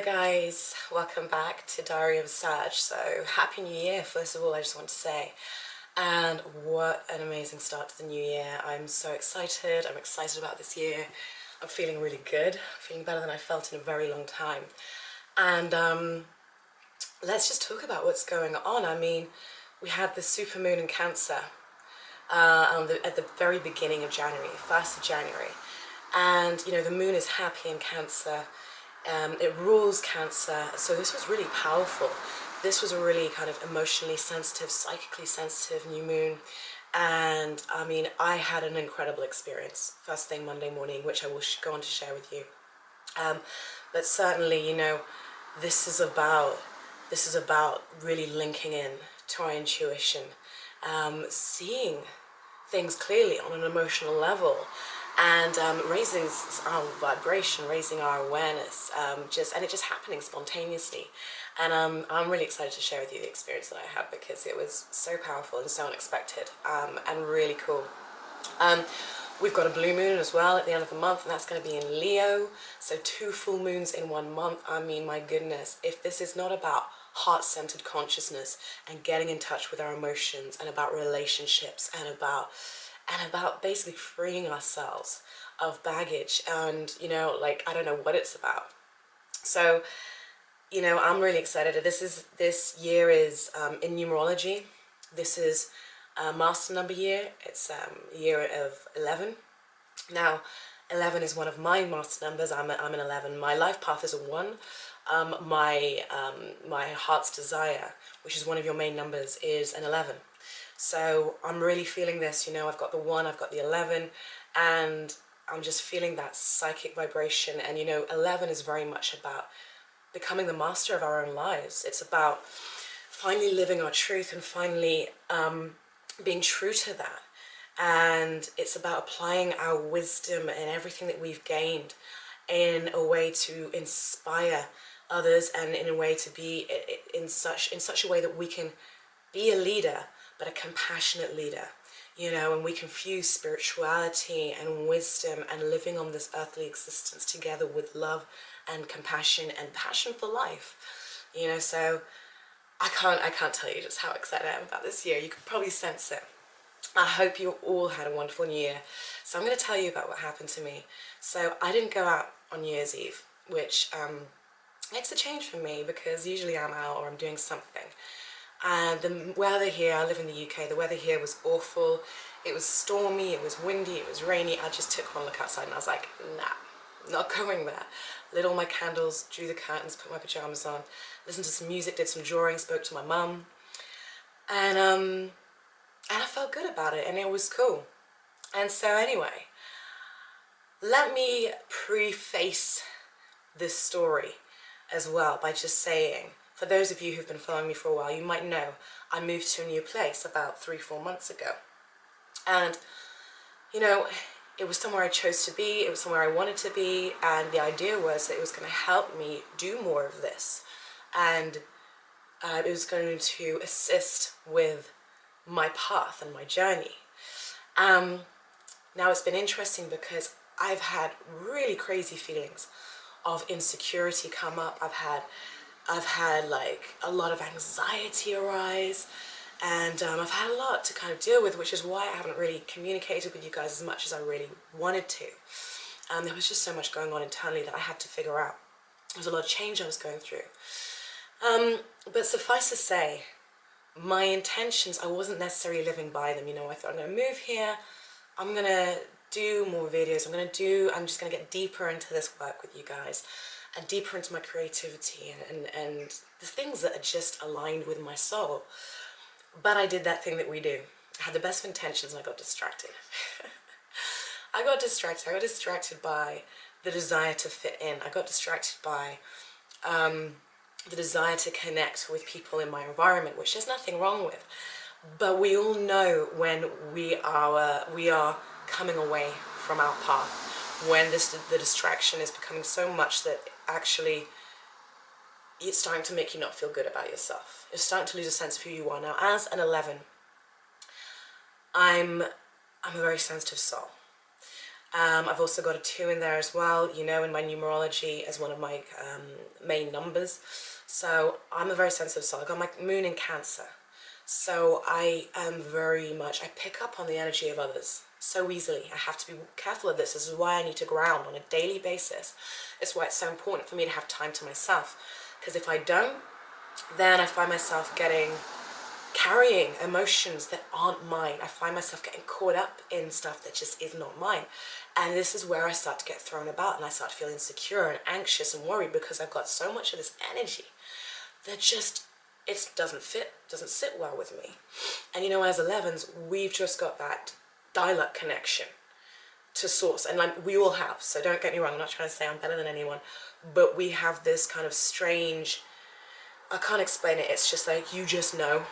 guys, welcome back to Diary of Sagg. So happy new year, first of all, I just want to say, and what an amazing start to the new year. I'm so excited. I'm excited about this year. I'm feeling really good, feeling better than I felt in a very long time. And let's just talk about what's going on. I mean, we had the supermoon in Cancer at the very beginning of January, 1st of January. And, you know, the moon is happy in Cancer. It rules Cancer, so this was really powerful. This was a really kind of emotionally sensitive, psychically sensitive new moon. And, I mean, I had an incredible experience first thing Monday morning, which I will go on to share with you. But certainly, you know, this is about really linking in to our intuition, seeing things clearly on an emotional level, and raising our vibration, raising our awareness, and it just happening spontaneously. And I'm really excited to share with you the experience that I had, because it was so powerful and so unexpected, and really cool. We've got a blue moon as well at the end of the month, and that's going to be in Leo. So 2 full moons in 1 month. I mean, my goodness, if this is not about heart-centered consciousness and getting in touch with our emotions, and about relationships, and about basically freeing ourselves of baggage, and, you know, like, I don't know what it's about. So, you know, I'm really excited. This year is in numerology. This is master number year. It's a year of 11. Now, 11 is one of my master numbers. I'm an 11. My life path is a 1. My heart's desire, which is one of your main numbers, is an 11. So I'm really feeling this, you know, I've got the 1, I've got the 11, and I'm just feeling that psychic vibration. And, you know, 11 is very much about becoming the master of our own lives. It's about finally living our truth and finally being true to that. And it's about applying our wisdom and everything that we've gained in a way to inspire others, and in a way to be in such a way that we can be a leader, but a compassionate leader, you know, and we can fuse spirituality and wisdom and living on this earthly existence together with love and compassion and passion for life, you know. So I can't tell you just how excited I am about this year. You can probably sense it. I hope you all had a wonderful new year. So I'm going to tell you about what happened to me. So I didn't go out on New Year's Eve, which makes a change for me, because usually I'm out or I'm doing something. And the weather here, I live in the UK, the weather here was awful. It was stormy, it was windy, it was rainy. I just took one look outside and I was like, nah, not going there. Lit all my candles, drew the curtains, put my pajamas on, listened to some music, did some drawing, spoke to my mum. And I felt good about it, and it was cool. And so anyway, let me preface this story as well by just saying, for those of you who've been following me for a while, you might know I moved to a new place about 3-4 months ago. And, you know, it was somewhere I chose to be, it was somewhere I wanted to be, and the idea was that it was going to help me do more of this. And it was going to assist with my path and my journey. Now, it's been interesting because I've had really crazy feelings of insecurity come up. I've had like a lot of anxiety arise, and I've had a lot to kind of deal with, which is why I haven't really communicated with you guys as much as I really wanted to. There was just so much going on internally that I had to figure out. There was a lot of change I was going through. But suffice to say, my intentions, I wasn't necessarily living by them. You know, I thought, I'm going to move here, I'm going to do more videos, I'm just going to get deeper into this work with you guys, and deeper into my creativity and the things that are just aligned with my soul. But I did that thing that we do. I had the best of intentions and I got distracted. I got distracted by the desire to fit in. I got distracted by the desire to connect with people in my environment, which there's nothing wrong with. But we all know when we are coming away from our path, when the distraction is becoming so much that actually it's starting to make you not feel good about yourself. You're starting to lose a sense of who you are. Now, as an 11, I'm a very sensitive soul. I've also got a 2 in there as well, you know, in my numerology as one of my main numbers. So I'm a very sensitive soul. I got my moon in Cancer. So I am very much, I pick up on the energy of others so easily. I have to be careful of this. This is why I need to ground on a daily basis. It's why it's so important for me to have time to myself. Because if I don't, then I find myself carrying emotions that aren't mine. I find myself getting caught up in stuff that just is not mine. And this is where I start to get thrown about, and I start to feel insecure and anxious and worried because I've got so much of this energy that just, it doesn't sit well with me. And you know, as 11s, we've just got that dial-up connection to source, and like we all have, so don't get me wrong, I'm not trying to say I'm better than anyone, but we have this kind of strange, I can't explain it, it's just like you just know,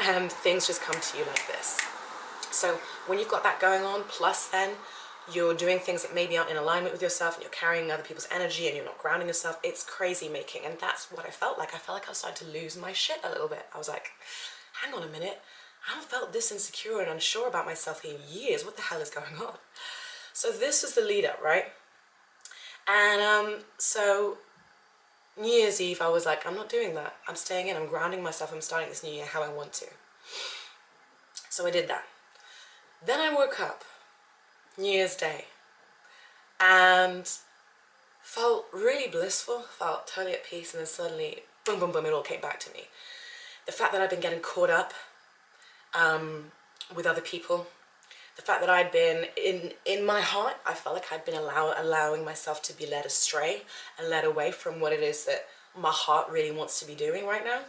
and things just come to you like this. So when you've got that going on, plus then you're doing things that maybe aren't in alignment with yourself, and you're carrying other people's energy and you're not grounding yourself, it's crazy making. And that's what I felt like. I felt like I was starting to lose my shit a little bit. I was like, hang on a minute, I haven't felt this insecure and unsure about myself in years. What the hell is going on? So this was the lead up, right? And so New Year's Eve, I was like, I'm not doing that. I'm staying in, I'm grounding myself, I'm starting this new year how I want to. So I did that. Then I woke up, New Year's Day, and felt really blissful, felt totally at peace, and then suddenly, boom, boom, boom, it all came back to me. The fact that I'd been getting caught up with other people, the fact that I'd been, in my heart, I felt like I'd been allowing myself to be led astray and led away from what it is that my heart really wants to be doing right now.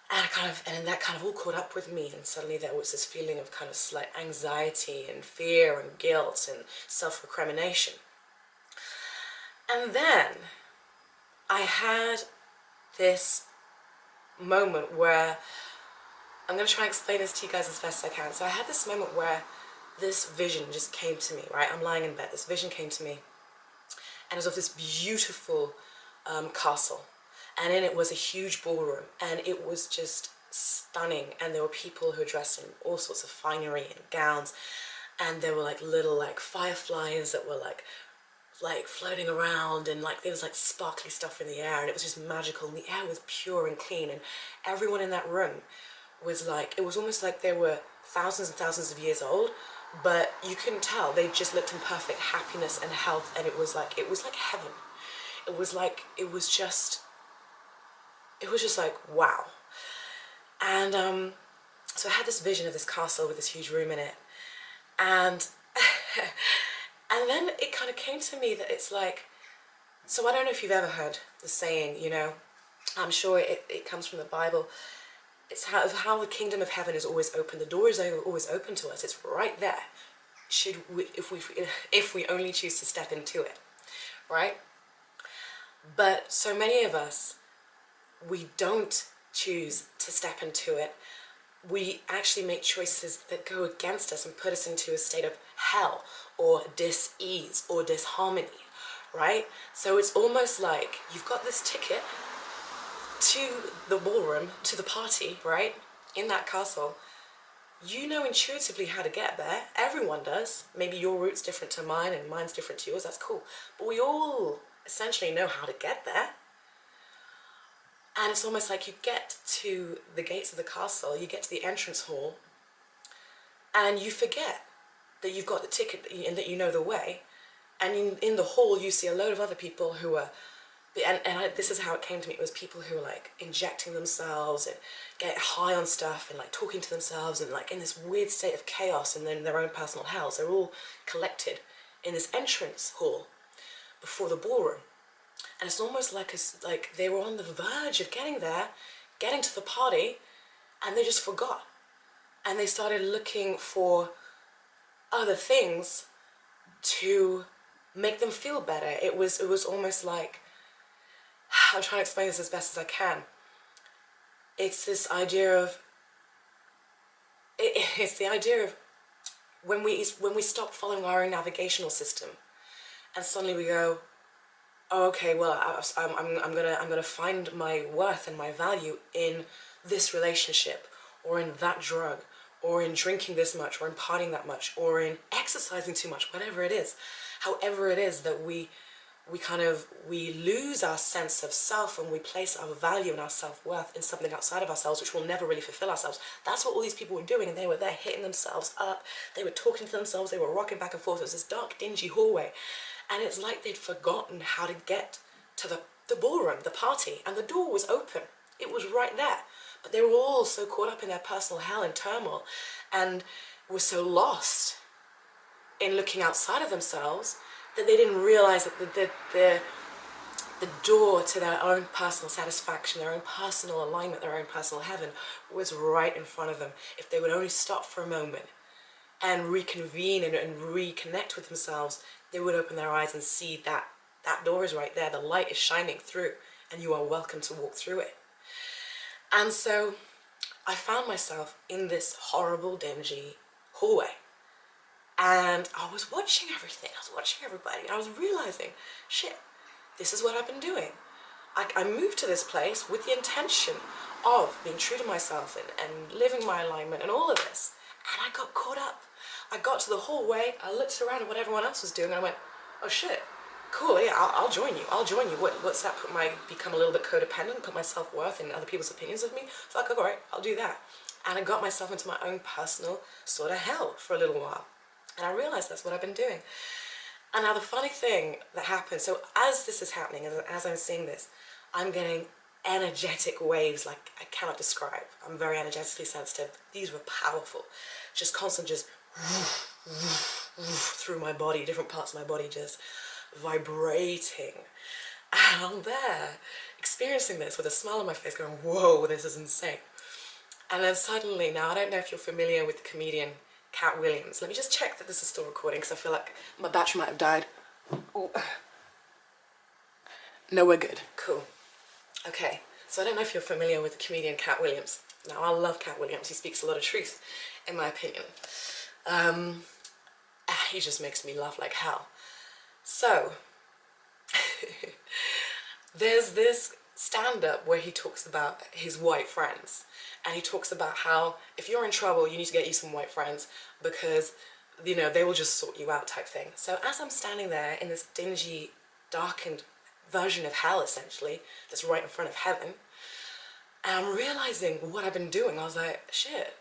And that kind of all caught up with me, and suddenly there was this feeling of kind of slight anxiety and fear and guilt and self-recrimination. And then I had this moment where, I'm going to try and explain this to you guys as best as I can. So I had this moment where this vision just came to me, right? I'm lying in bed, this vision came to me, and it was of this beautiful castle, and in it was a huge ballroom, and it was just stunning, and there were people who were dressed in all sorts of finery and gowns, and there were like little like fireflies that were like floating around, and like there was like sparkly stuff in the air, and it was just magical, and the air was pure and clean, and everyone in that room was like, it was almost like they were thousands and thousands of years old, but you couldn't tell. They just looked in perfect happiness and health, and it was like heaven. It was just like wow. And so I had this vision of this castle with this huge room in it, and and then it kind of came to me that it's like, so I don't know if you've ever heard the saying, you know, I'm sure it comes from the Bible. It's how the kingdom of heaven is always open. The door is always open to us. It's right there. If we only choose to step into it, right? But so many of us, we don't choose to step into it. We actually make choices that go against us and put us into a state of hell or dis-ease or disharmony, right? So it's almost like you've got this ticket to the ballroom, to the party, right, in that castle. You know intuitively how to get there. Everyone does. Maybe your route's different to mine and mine's different to yours, that's cool. But we all essentially know how to get there. And it's almost like you get to the gates of the castle, you get to the entrance hall, and you forget that you've got the ticket and that you know the way. And in the hall you see a load of other people who are, this is how it came to me. It was people who were like injecting themselves and get high on stuff and like talking to themselves and like in this weird state of chaos and then their own personal hells. They're all collected in this entrance hall before the ballroom. And it's almost like they were on the verge of getting there, getting to the party, and they just forgot. And they started looking for other things to make them feel better. It was almost like, I'm trying to explain this as best as I can. It's this idea of, it's the idea of when we stop following our own navigational system, and suddenly we go, oh, okay, well, I'm gonna find my worth and my value in this relationship, or in that drug, or in drinking this much, or in partying that much, or in exercising too much, whatever it is, however it is that we lose our sense of self, and we place our value and our self-worth in something outside of ourselves, which will never really fulfill ourselves. That's what all these people were doing, and they were there hitting themselves up, they were talking to themselves, they were rocking back and forth. It was this dark, dingy hallway, and it's like they'd forgotten how to get to the ballroom, the party, and the door was open. It was right there, but they were all so caught up in their personal hell and turmoil, and were so lost in looking outside of themselves that they didn't realize that the door to their own personal satisfaction, their own personal alignment, their own personal heaven was right in front of them. If they would only stop for a moment and reconvene and reconnect with themselves, they would open their eyes and see that that door is right there. The light is shining through, and you are welcome to walk through it. And so I found myself in this horrible, dingy hallway. And I was watching everything, I was watching everybody, and I was realizing, shit, this is what I've been doing. I moved to this place with the intention of being true to myself and living my alignment and all of this. And I got caught up. I got to the hallway, I looked around at what everyone else was doing, and I went, oh shit, cool, yeah, I'll join you, I'll join you. What's that? Become a little bit codependent, put my self-worth in other people's opinions of me? Fuck, all right, I'll do that. And I got myself into my own personal sort of hell for a little while. And I realized that's what I've been doing. And now the funny thing that happens, so as this is happening, as I'm seeing this, I'm getting energetic waves like I cannot describe. I'm very energetically sensitive. These were powerful. Just constant, just woof, woof, woof, through my body, different parts of my body just vibrating. And I'm there, experiencing this with a smile on my face, going, whoa, this is insane. And then suddenly, now I don't know if you're familiar with the comedian Cat Williams. Let me just check that this is still recording, because I feel like my battery might have died. Ooh. No, we're good. Cool. Okay, so I don't know if you're familiar with the comedian Cat Williams. Now, I love Cat Williams. He speaks a lot of truth, in my opinion. He just makes me laugh like hell. So, there's this stand-up where he talks about his white friends, and he talks about how if you're in trouble, you need to get you some white friends, because, you know, they will just sort you out type thing. So as I'm standing there in this dingy, darkened version of hell, essentially, that's right in front of heaven, and I'm realizing what I've been doing, I was like, shit,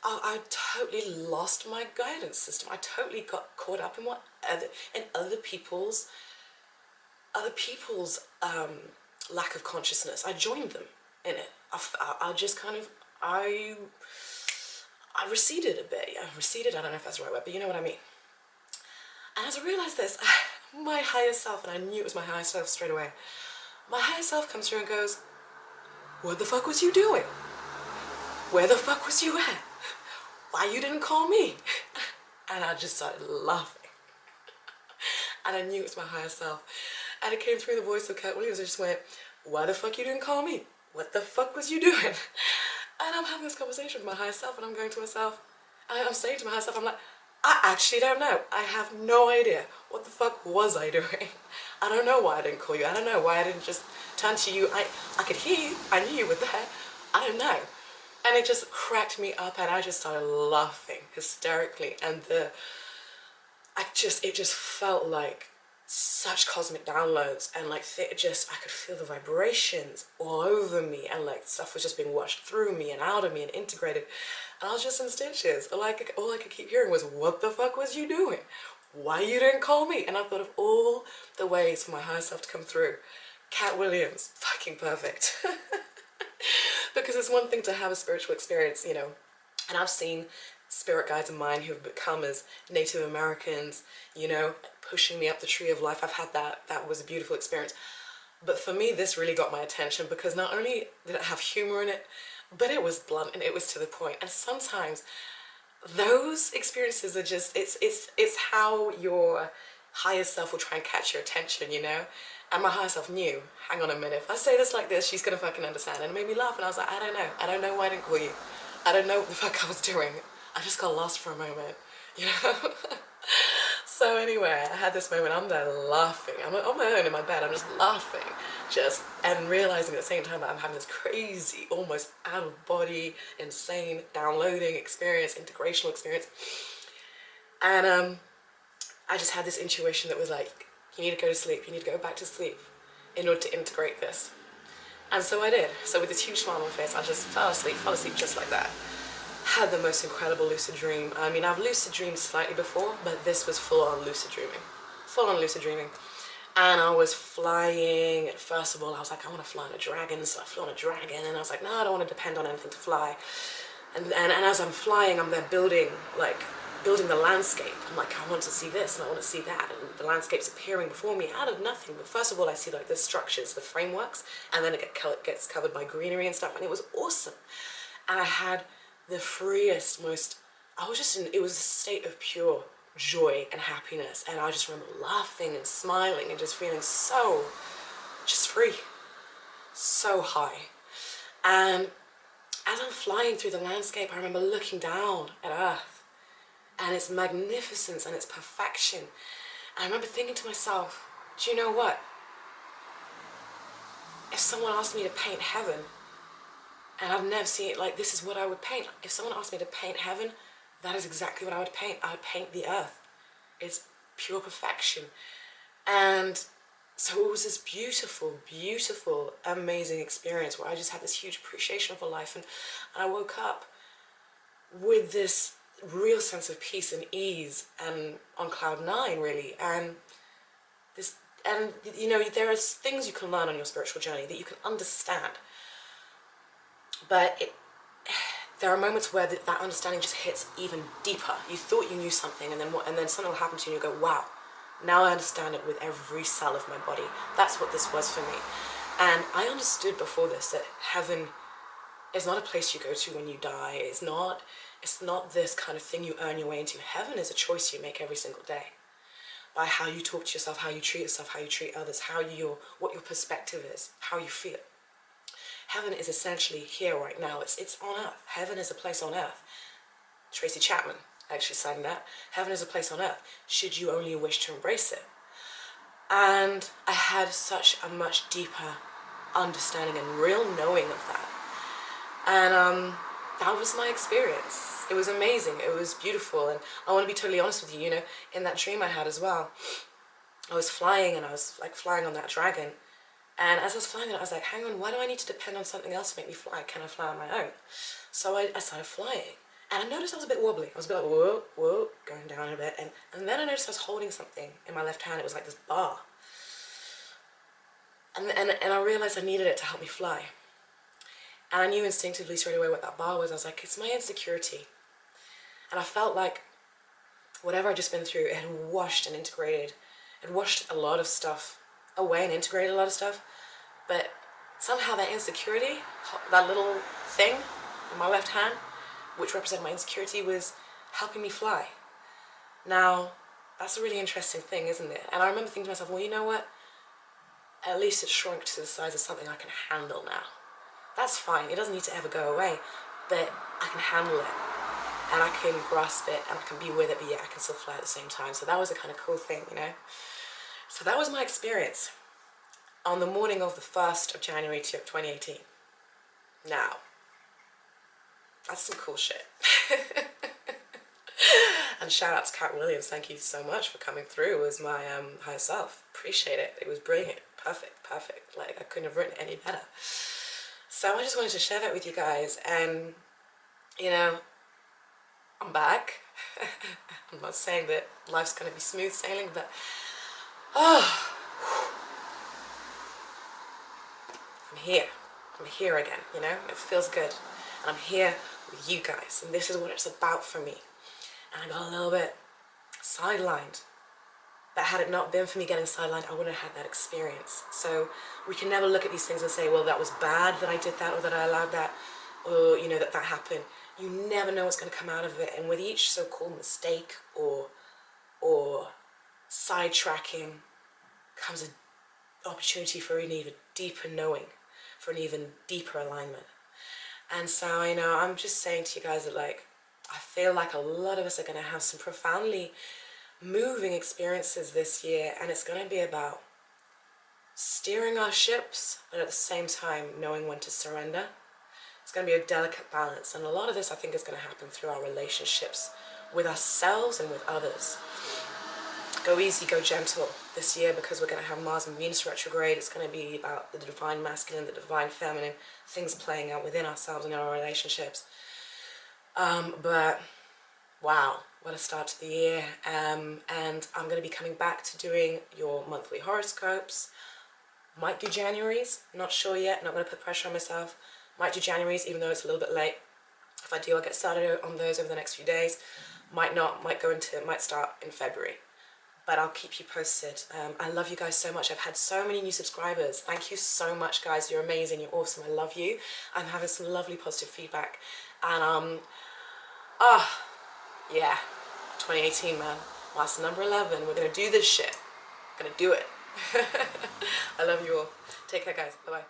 I totally lost my guidance system. I totally got caught up in other people's lack of consciousness. I joined them in it. I just kind of, I receded a bit. Yeah, receded, I don't know if that's the right word, but you know what I mean. And as I realized this, my higher self, and I knew it was my higher self straight away, my higher self comes through and goes, what the fuck was you doing? Where the fuck was you at? Why you didn't call me? And I just started laughing. And I knew it was my higher self. And it came through the voice of Cat Williams. I just went, why the fuck you didn't call me? What the fuck was you doing? And I'm having this conversation with my higher self, and I'm going to myself, I'm saying to my higher self, I'm like, I actually don't know. I have no idea. What the fuck was I doing? I don't know why I didn't call you. I don't know why I didn't just turn to you. I could hear you. I knew you were there. I don't know. And it just cracked me up, and I just started laughing hysterically. And it just felt like such cosmic downloads, and like I could feel the vibrations all over me, and like stuff was just being washed through me and out of me and integrated, and I was just in stitches. All I could keep hearing was, what the fuck was you doing? Why you didn't call me? And I thought of all the ways for my higher self to come through. Cat Williams, fucking perfect. Because it's one thing to have a spiritual experience, you know, and I've seen spirit guides of mine who have become as Native Americans, you know, pushing me up the tree of life. I've had that. That was a beautiful experience. But for me, this really got my attention, because not only did it have humor in it, but it was blunt and it was to the point. And sometimes those experiences are just, it's how your higher self will try and catch your attention, you know? And my higher self knew, hang on a minute, if I say this like this, she's gonna fucking understand. And it made me laugh, and I was like, I don't know why I didn't call you. I don't know what the fuck I was doing. I just got lost for a moment, you know? So anyway, I had this moment, I'm there laughing. I'm on my own in my bed, I'm just laughing. and realizing at the same time that I'm having this crazy, almost out of body, insane downloading experience, integrational experience. And I just had this intuition that was like, you need to go to sleep, you need to go back to sleep in order to integrate this. And so I did. So with this huge smile on my face, I just fell asleep just like that. Had the most incredible lucid dream. I mean, I've lucid dreamed slightly before, but this was full on lucid dreaming. Full on lucid dreaming. And I was flying. First of all, I was like, I want to fly on a dragon. So I flew on a dragon, and I was like, no, I don't want to depend on anything to fly. And as I'm flying, I'm there building the landscape. I'm like, I want to see this and I want to see that, and the landscape's appearing before me out of nothing. But first of all, I see like the structures, the frameworks, and then it gets covered by greenery and stuff, and it was awesome. And I had the freest, it was a state of pure joy and happiness, and I just remember laughing and smiling and just feeling so just free, so high. And as I'm flying through the landscape, I remember looking down at Earth and its magnificence and its perfection. And I remember thinking to myself, do you know what? If someone asked me to paint heaven, and I've never seen it, like, this is what I would paint. If someone asked me to paint heaven, that is exactly what I would paint. I would paint the earth. It's pure perfection. And so it was this beautiful, beautiful, amazing experience where I just had this huge appreciation for life. And I woke up with this real sense of peace and ease and on cloud nine, really. And you know, there are things you can learn on your spiritual journey that you can understand, but there are moments where that understanding just hits even deeper. You thought you knew something, and then something will happen to you and you go, wow, now I understand it with every cell of my body. That's what this was for me. And I understood before this that heaven is not a place you go to when you die. It's not this kind of thing you earn your way into. Heaven is a choice you make every single day, by how you talk to yourself, how you treat yourself, how you treat others, what your perspective is, how you feel. Heaven is essentially here right now. It's on earth. Heaven is a place on earth. Tracy Chapman actually sang that. Heaven is a place on earth, should you only wish to embrace it. And I had such a much deeper understanding and real knowing of that. And that was my experience. It was amazing. It was beautiful. And I want to be totally honest with you, you know, in that dream I had as well, I was flying, and I was like flying on that dragon. And as I was flying, I was like, hang on, why do I need to depend on something else to make me fly? Can I fly on my own? So I started flying. And I noticed I was a bit wobbly. I was a bit like, whoa, whoa, going down a bit. And then I noticed I was holding something in my left hand. It was like this bar. And I realized I needed it to help me fly. And I knew instinctively straight away what that bar was. I was like, it's my insecurity. And I felt like whatever I'd just been through, it had washed and integrated. It washed a lot of stuff away and integrated a lot of stuff. But somehow that insecurity, that little thing in my left hand, which represented my insecurity, was helping me fly. Now, that's a really interesting thing, isn't it? And I remember thinking to myself, well, you know what? At least it shrunk to the size of something I can handle now. That's fine. It doesn't need to ever go away, but I can handle it, and I can grasp it, and I can be with it, but yet I can still fly at the same time. So that was a kind of cool thing, you know? So that was my experience on the morning of the 1st of January 2018. Now, that's some cool shit. And shout out to Cat Williams. Thank you so much for coming through as my higher self. Appreciate it. It was brilliant. Perfect. Like, I couldn't have written it any better. So I just wanted to share that with you guys. And, you know, I'm back. I'm not saying that life's going to be smooth sailing, but oh, I'm here again, you know. It feels good, and I'm here with you guys, and this is what it's about for me. And I got a little bit sidelined, but had it not been for me getting sidelined, I wouldn't have had that experience. So we can never look at these things and say, well, that was bad that I did that, or that I allowed that, or, you know, that happened. You never know what's going to come out of it. And with each so-called mistake or sidetracking comes an opportunity for an even deeper knowing, for an even deeper alignment. And so, you know, I'm just saying to you guys that, like, I feel like a lot of us are going to have some profoundly moving experiences this year, and it's going to be about steering our ships, but at the same time knowing when to surrender. It's going to be a delicate balance, and a lot of this I think is going to happen through our relationships with ourselves and with others. Go easy, go gentle this year, because we're going to have Mars and Venus retrograde. It's going to be about the divine masculine, the divine feminine, things playing out within ourselves and in our relationships. But wow, what a start to the year. And I'm going to be coming back to doing your monthly horoscopes. Might do January's, not sure yet, not going to put pressure on myself. Might do January's, even though it's a little bit late. If I do, I'll get started on those over the next few days. Might not, might start in February. But I'll keep you posted. I love you guys so much. I've had so many new subscribers. Thank you so much, guys. You're amazing. You're awesome. I love you. I'm having some lovely positive feedback. And, yeah, 2018, man. Master number 11. We're going to do this shit. We're going to do it. I love you all. Take care, guys. Bye-bye.